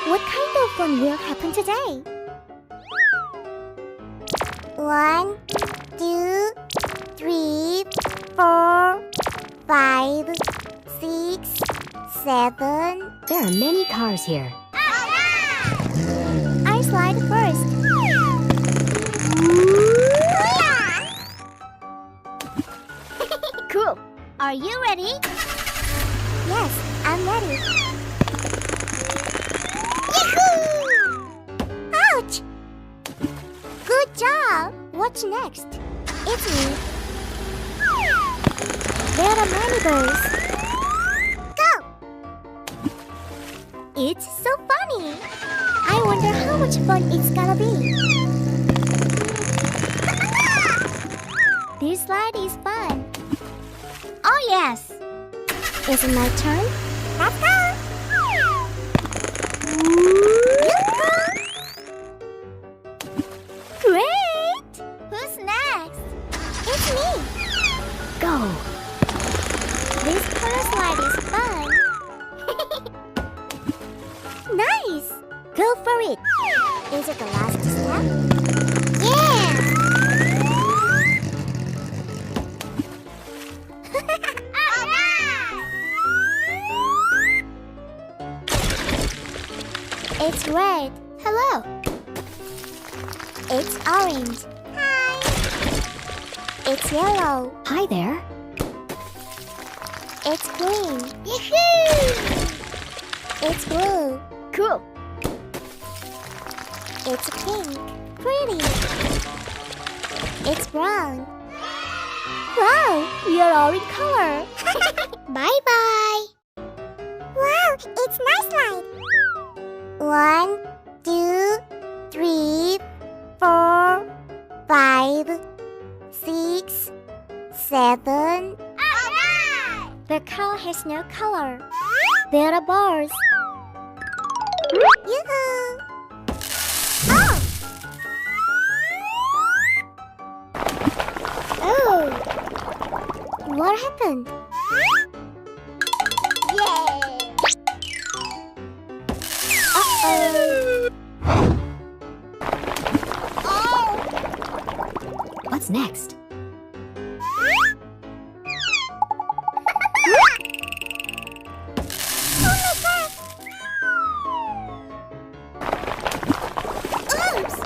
What kind of fun will happen today? 1, 2, 3, 4, 5, 6, 7. There are many cars here. I slide first. Cool. Are you ready? Yes, I'm ready. Ouch! Good job! What's next? It's me. There are many birds. Go! It's so funny. I wonder how much fun it's gonna be. This slide is fun. Oh yes. Is it my turn? Let's go! Great! Who's next? It's me! Go! This color slide is fun. Nice! Go for it. Is it the last step? Yeah! It's red. Hello. It's orange. Hi. It's yellow. Hi there. It's green. Yahoo! It's blue. Cool. It's pink. Pretty. It's brown. Wow, you're all in color. Bye-bye. Wow, it's nice slide. 1, 2, 3, 4, 5, 6, 7. The cow has no color. There are bars. Yoo-hoo! Oh! Oh! What happened? Yay! Uh-oh. Oh! What's next? Oops!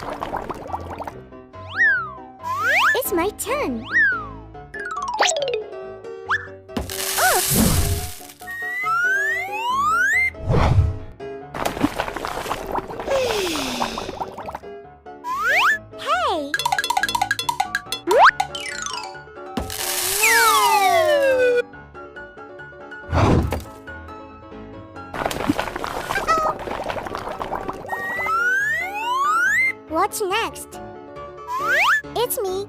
It's my turn. Hey! What's next? It's me.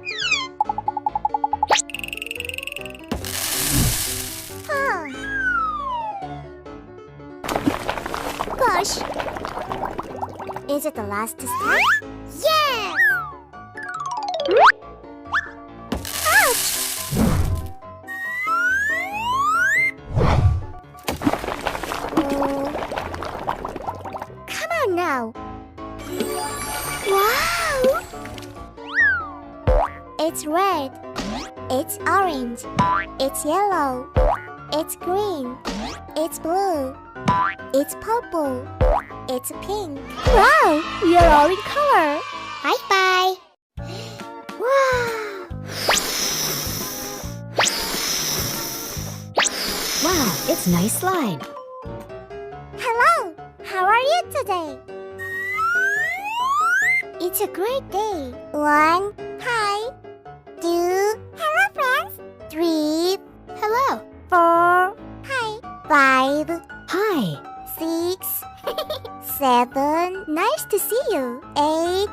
Oh! Gosh. Is it the last step? Yes! Come on now. Wow! It's red. It's orange. It's yellow. It's green. It's blue. It's purple. It's pink. Wow! You're all in color. Bye-bye. Wow! Wow, it's nice slide. Hello. How are you today? It's a great day. 1. Hi. 2. Hello, friends. 3. Hello. 4. Hi. 5. Hi. 6. 7. Nice to see you. 8.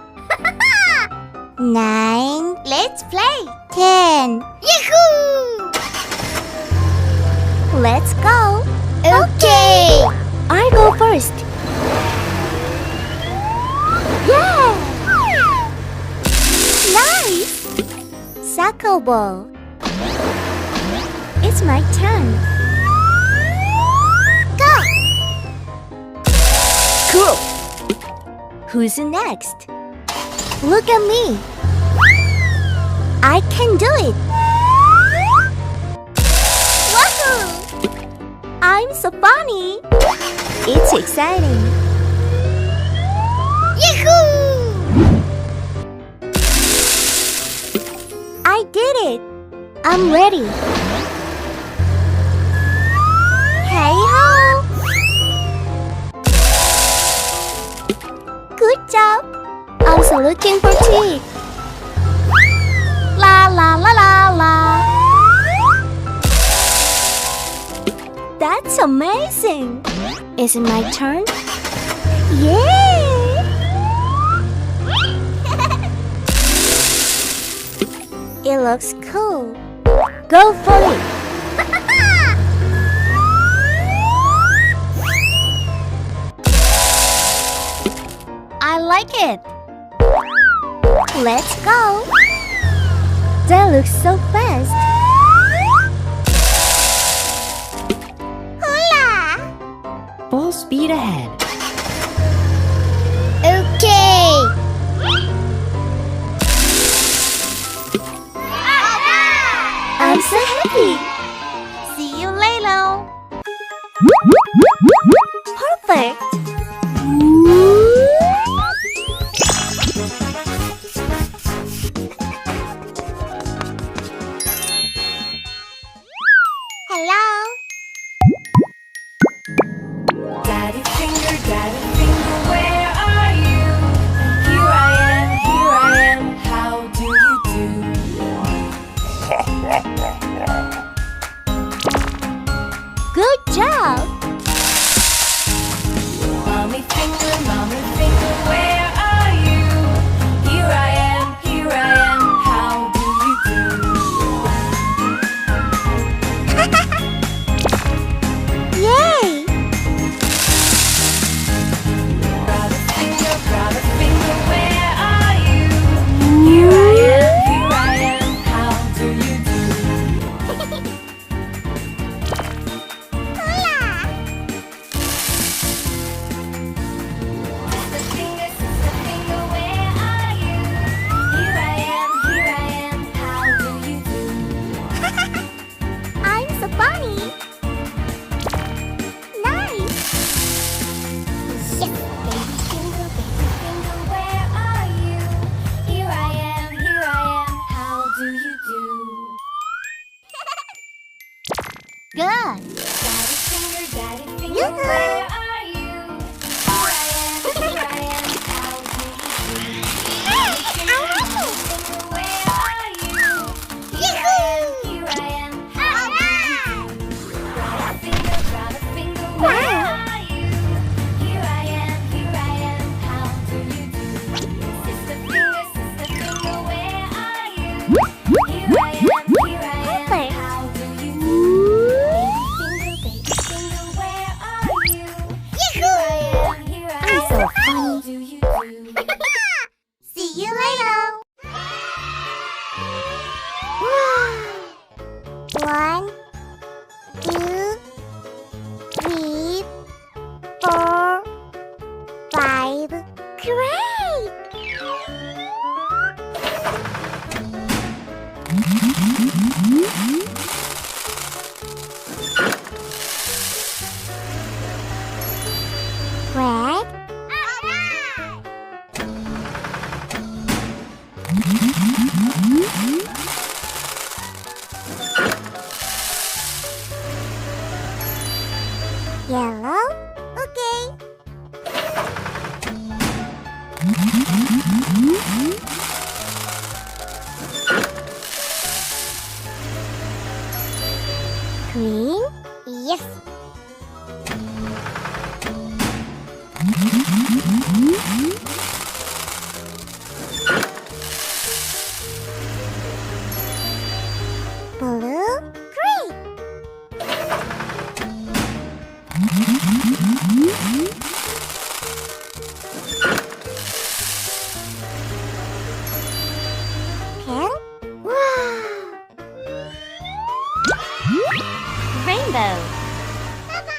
9. Let's play. 10. Yahoo! Let's go. Okay. I go first. Yeah! Nice! Soccer ball. It's my turn. Go! Cool. Who's next? Look at me. I can do it. Wahoo! I'm so funny. It's exciting. Yahoo! I did it. I'm ready. Hey ho! Good job. I was looking for teeth. La la la la la. That's amazing. Is it my turn? Yeah! It looks cool. Go for it. I like it. Let's go. That looks so fast. Hula! Full speed ahead. Okay. I'm so happy. See you later. Perfect. Hello? Daddy finger, where are you? Here I am, how do you do? Good job. Mommy finger, where are you? Here I am, how do you do? Yay! Brother finger, where are you? Here I am, how do you do? Sister finger, where are you? Here I am, how do you do? I'm so funny. Nice. Baby finger, where are you? Here I am, how do you do? Good. Daddy finger, Yoo-hoo. where are you? Here I am, how do you do? Finger, where are you? Here I am, how do you do? Brother finger, where are you? Here I am, how do you do? Sister finger, where are you? Here I am, Perfect. how do you do? Baby finger, where are you? Here I am, so how do you do? See you later. 1, 2, 3, 4, 5. Great! Red. Yellow.